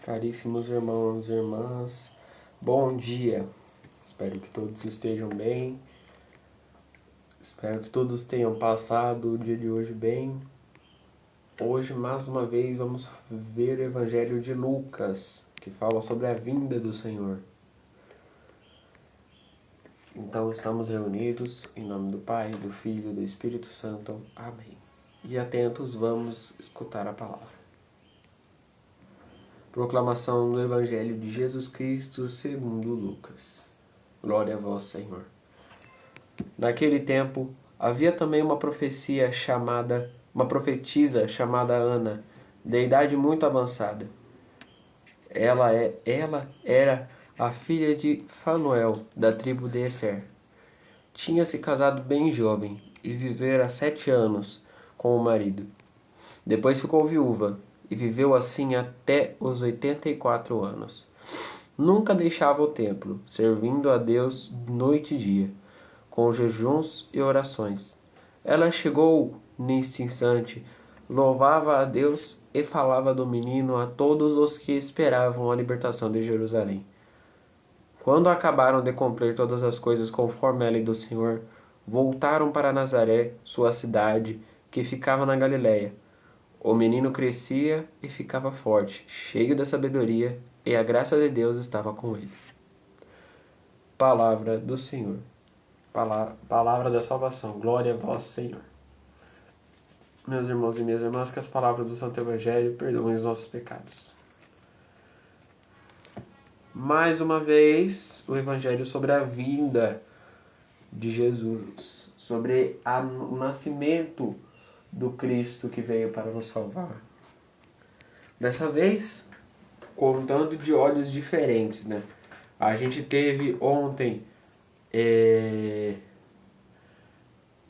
Caríssimos irmãos e irmãs, bom dia. Espero que todos estejam bem. Espero que todos tenham passado o dia de hoje bem. Hoje, mais uma vez, vamos ver o Evangelho de Lucas, que fala sobre a vinda do Senhor. Então, estamos reunidos em nome do Pai, do Filho e do Espírito Santo. Amém. E atentos, vamos escutar a palavra. Proclamação do Evangelho de Jesus Cristo segundo Lucas. Glória a vós, Senhor. Naquele tempo, havia também uma profetisa chamada Ana, de idade muito avançada. Ela era a filha de Fanuel, da tribo de Esser. Tinha se casado bem jovem e vivera 7 anos com o marido. Depois ficou viúva e viveu assim até os 84 anos. Nunca deixava o templo, servindo a Deus noite e dia, com jejuns e orações. Ela chegou nesse instante, louvava a Deus e falava do menino a todos os que esperavam a libertação de Jerusalém. Quando acabaram de cumprir todas as coisas conforme a lei do Senhor, voltaram para Nazaré, sua cidade, que ficava na Galiléia. O menino crescia e ficava forte, cheio de sabedoria, e a graça de Deus estava com ele. Palavra do Senhor. Palavra da salvação. Glória a vós, Senhor. Meus irmãos e minhas irmãs, que as palavras do Santo Evangelho perdoem os nossos pecados. Mais uma vez, o Evangelho sobre a vinda de Jesus, sobre o nascimento do Cristo que veio para nos salvar. Dessa vez, contando de olhos diferentes, né? A gente teve ontem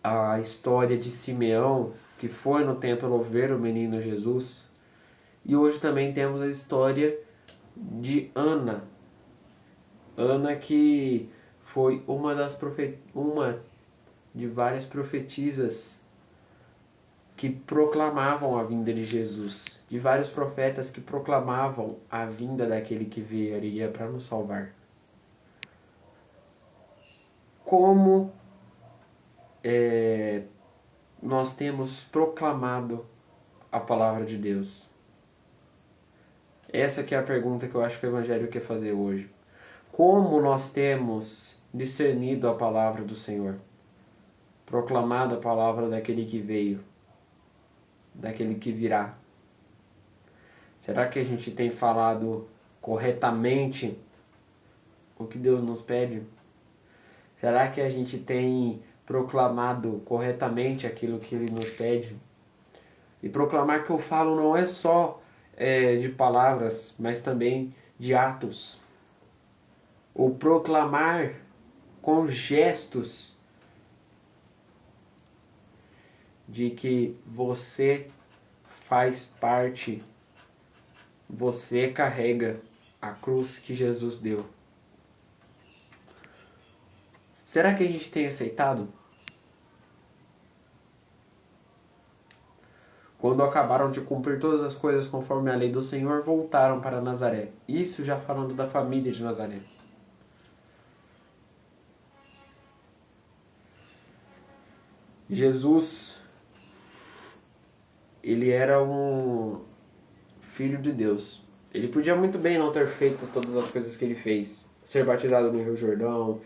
a história de Simeão, que foi no templo ver o menino Jesus. E hoje também temos a história de Ana. Ana, que foi uma de várias profetisas que proclamavam a vinda de Jesus, de vários profetas que proclamavam a vinda daquele que viria para nos salvar. Como nós temos proclamado a palavra de Deus? Essa que é a pergunta que eu acho que o Evangelho quer fazer hoje. Como nós temos discernido a palavra do Senhor? Proclamado a palavra daquele que veio, daquele que virá. Será que a gente tem falado corretamente o que Deus nos pede? Será que a gente tem proclamado corretamente aquilo que Ele nos pede? E proclamar que eu falo não é só de palavras, mas também de atos. Ou proclamar com gestos de que você faz parte, você carrega a cruz que Jesus deu. Será que a gente tem aceitado? Quando acabaram de cumprir todas as coisas conforme a lei do Senhor, voltaram para Nazaré. Isso já falando da família de Nazaré. Jesus, ele era um filho de Deus. Ele podia muito bem não ter feito todas as coisas que ele fez. Ser batizado no Rio Jordão,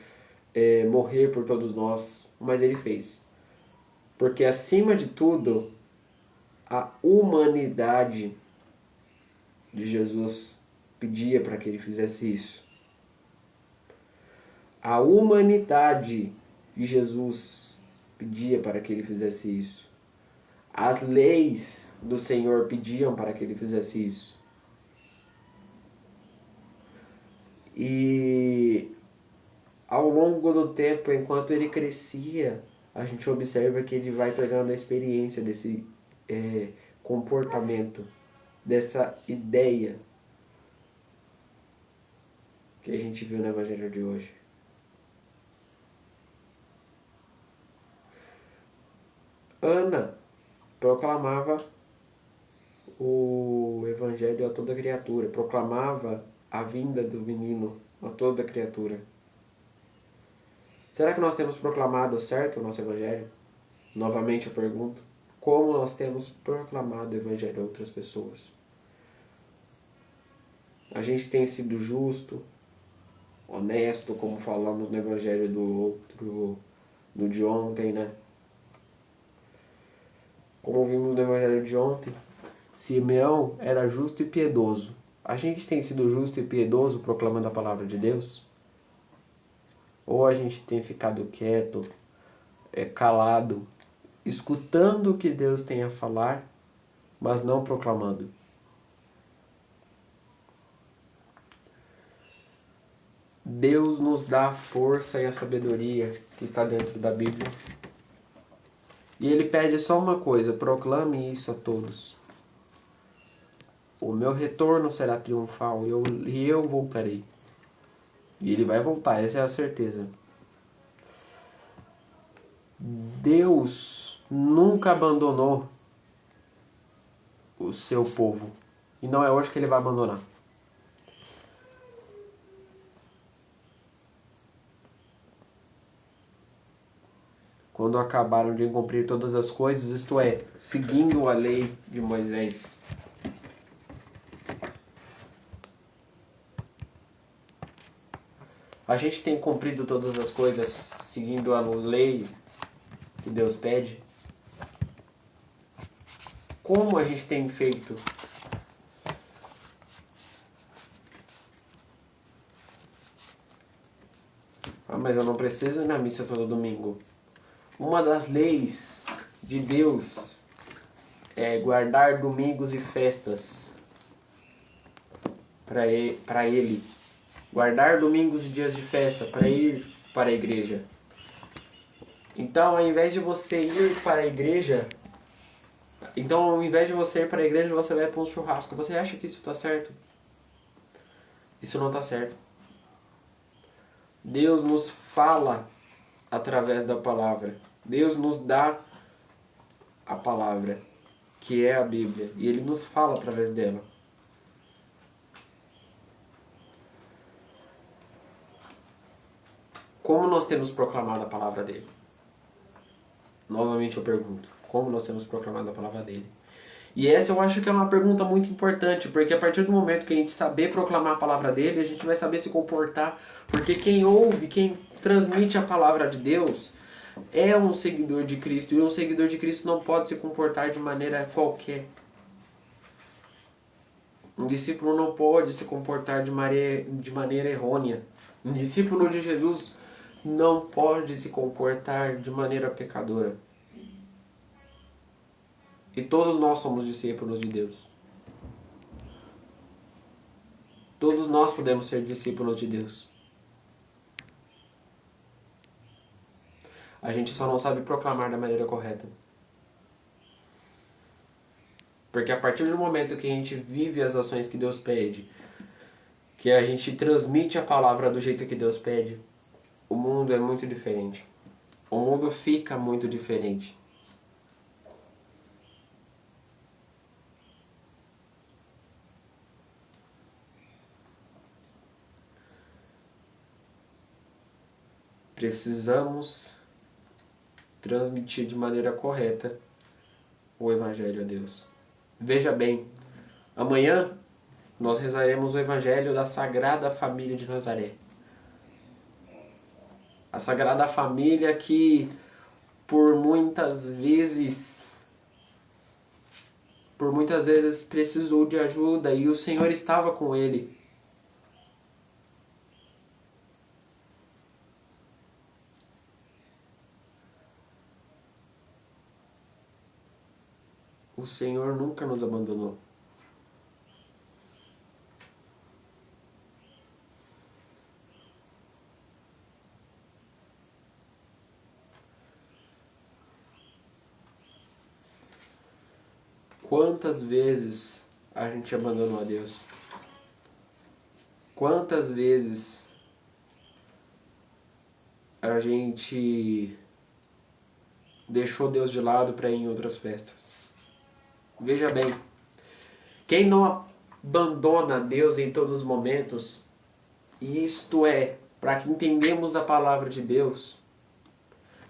morrer por todos nós. Mas ele fez. Porque acima de tudo, a humanidade de Jesus pedia para que ele fizesse isso. A humanidade de Jesus pedia para que ele fizesse isso. As leis do Senhor pediam para que ele fizesse isso. E ao longo do tempo, enquanto ele crescia, a gente observa que ele vai pegando a experiência desse comportamento, dessa ideia que a gente viu no Evangelho de hoje. Ana proclamava o Evangelho evangelho a toda criatura, proclamava a vinda do menino a toda criatura. Será que nós temos proclamado certo o nosso evangelho? Novamente eu pergunto, como nós temos proclamado o evangelho a outras pessoas? A gente tem sido justo, honesto, como falamos no evangelho do de ontem, né? Como vimos no evangelho de ontem, Simeão era justo e piedoso. A gente tem sido justo e piedoso proclamando a palavra de Deus? Ou a gente tem ficado quieto, calado, escutando o que Deus tem a falar, mas não proclamando? Deus nos dá a força e a sabedoria que está dentro da Bíblia. E Ele pede só uma coisa: proclame isso a todos. O meu retorno será triunfal e eu voltarei. E Ele vai voltar, essa é a certeza. Deus nunca abandonou o seu povo. E não é hoje que Ele vai abandonar. Quando acabaram de cumprir todas as coisas, isto é, seguindo a lei de Moisés. A gente tem cumprido todas as coisas seguindo a lei que Deus pede? Como a gente tem feito? Ah, mas eu não preciso ir na missa todo domingo. Uma das leis de Deus é guardar domingos e festas para Ele. Guardar domingos e dias de festa para ir para a igreja. Então, ao invés de você ir para a igreja, você vai para um churrasco. Você acha que isso está certo? Isso não está certo. Deus nos fala através da palavra. Deus nos dá a palavra, que é a Bíblia, e Ele nos fala através dela. Como nós temos proclamado a palavra dele? Novamente eu pergunto, como nós temos proclamado a palavra dele? E essa eu acho que é uma pergunta muito importante, porque a partir do momento que a gente saber proclamar a palavra dele, a gente vai saber se comportar, porque quem ouve, quem transmite a palavra de Deus, é um seguidor de Cristo, e um seguidor de Cristo não pode se comportar de maneira qualquer. Um discípulo não pode se comportar de maneira errônea. Um discípulo de Jesus não pode se comportar de maneira pecadora. E todos nós somos discípulos de Deus. Todos nós podemos ser discípulos de Deus. A gente só não sabe proclamar da maneira correta. Porque a partir do momento que a gente vive as ações que Deus pede, que a gente transmite a palavra do jeito que Deus pede, o mundo é muito diferente. O mundo fica muito diferente. Precisamos transmitir de maneira correta o Evangelho a Deus. Veja bem, amanhã nós rezaremos o Evangelho da Sagrada Família de Nazaré. A Sagrada Família que por muitas vezes precisou de ajuda e o Senhor estava com ele. O Senhor nunca nos abandonou. Quantas vezes a gente abandonou a Deus? Quantas vezes a gente deixou Deus de lado para ir em outras festas? Veja bem, quem não abandona Deus em todos os momentos, e isto é, para que entendemos a palavra de Deus,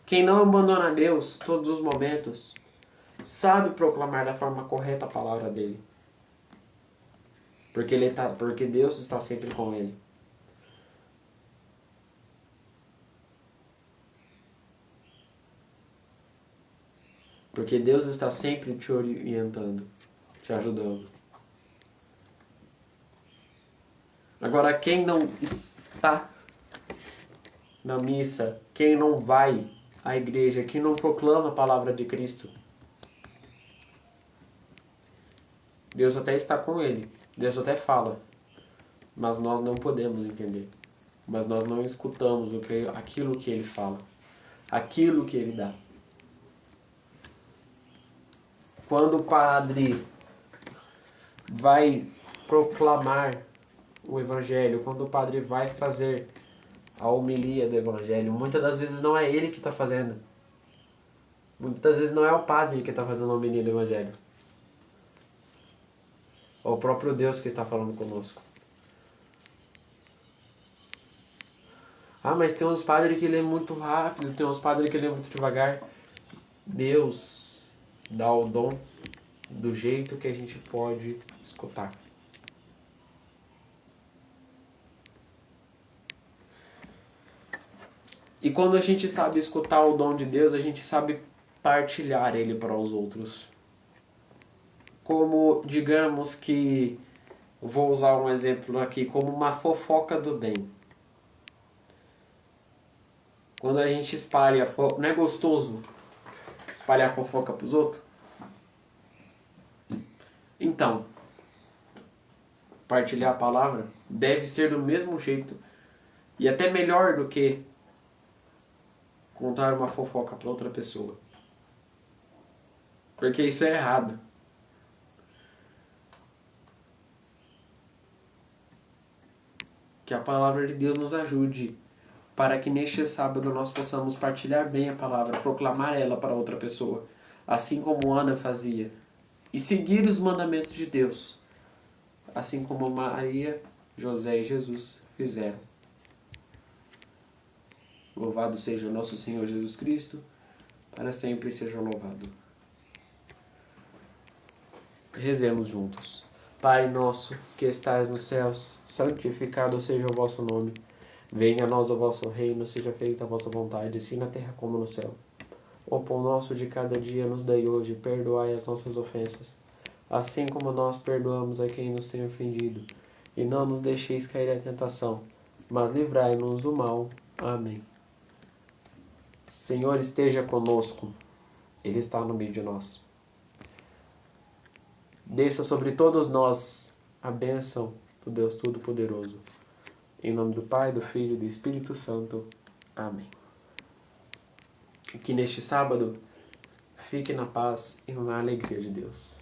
quem não abandona Deus em todos os momentos, sabe proclamar da forma correta a palavra dele. Porque Deus está sempre com ele. Porque Deus está sempre te orientando, te ajudando. Agora, quem não está na missa, quem não vai à igreja, quem não proclama a palavra de Cristo, Deus até está com ele, Deus até fala, mas nós não podemos entender. Mas nós não escutamos aquilo que ele fala, aquilo que ele dá. Quando o padre vai proclamar o evangelho, quando o padre vai fazer a homilia do evangelho, muitas das vezes não é ele que está fazendo. Muitas das vezes não é o padre que está fazendo a homilia do evangelho. É o próprio Deus que está falando conosco. Ah, mas tem uns padres que lê muito rápido, tem uns padres que lê muito devagar. Deus dá o dom do jeito que a gente pode escutar. E quando a gente sabe escutar o dom de Deus, a gente sabe partilhar ele para os outros. Como, digamos que, vou usar um exemplo aqui, como uma fofoca do bem. Quando a gente espalha a fofoca, não é gostoso espalhar a fofoca para os outros? Então, partilhar a palavra deve ser do mesmo jeito e até melhor do que contar uma fofoca para outra pessoa. Porque isso é errado. Que a palavra de Deus nos ajude para que neste sábado nós possamos partilhar bem a palavra, proclamar ela para outra pessoa, assim como Ana fazia, e seguir os mandamentos de Deus, assim como Maria, José e Jesus fizeram. Louvado seja nosso Senhor Jesus Cristo, para sempre seja louvado. Rezemos juntos. Pai nosso, que estais nos céus, santificado seja o vosso nome. Venha a nós o vosso reino, seja feita a vossa vontade, assim na terra como no céu. O pão nosso de cada dia nos dai hoje, perdoai as nossas ofensas, assim como nós perdoamos a quem nos tem ofendido. E não nos deixeis cair em tentação, mas livrai-nos do mal. Amém. Senhor esteja conosco, Ele está no meio de nós. Desça sobre todos nós a bênção do Deus Todo-Poderoso. Em nome do Pai, do Filho e do Espírito Santo. Amém. Que neste sábado fique na paz e na alegria de Deus.